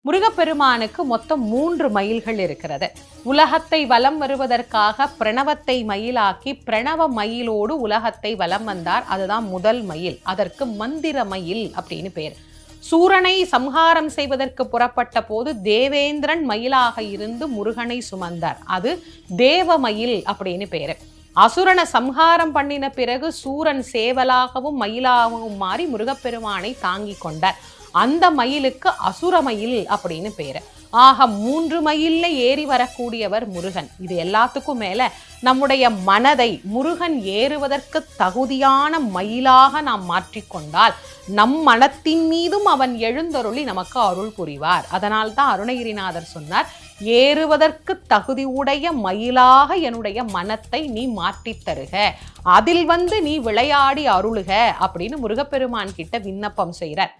முருகப்பெருமானுக்கு மொத்தம் 3 மயில்கள் இருக்கிறது. உலகத்தை வலம் வருவதற்காக பிரணவத்தை மயிலாக்கி பிரணவ மயிலோடு உலகத்தை வலம் வந்தார். அதுதான் முதல் மயில். அதற்கு மந்திர மயில் அப்படின்னு பேர். சூரனை சம்ஹாரம் செய்வதற்கு புறப்பட்ட போது தேவேந்திரன் மயிலாக இருந்து முருகனை சுமந்தார். அது தேவமயில் அப்படின்னு பேரு. அசுரனை சம்ஹாரம் பண்ணின பிறகு சூரன் சேவலாகவும் மயிலாகவும் மாறி முருகப்பெருமானை தாங்கி கொண்டார். அந்த மயிலுக்கு அசுரமயில் அப்படின்னு பேரு. ஆக 3 மயில்ல ஏறி வரக்கூடியவர் முருகன். இது எல்லாத்துக்கும் மேல நம்முடைய மனதை முருகன் ஏறுவதற்கு தகுதியான மயிலாக நாம் மாற்றிக்கொண்டால் நம் மனத்தின் மீதும் அவன் எழுந்தருளி நமக்கு அருள் புரிவார். அதனால்தான் அருணகிரிநாதர் சொன்னார், ஏறுவதற்கு தகுதியுடைய மயிலாக என்னுடைய மனத்தை நீ மாற்றித் தருக, அதில் நீ விளையாடி அருளுக அப்படின்னு முருகப்பெருமான் கிட்ட விண்ணப்பம் செய்கிறார்.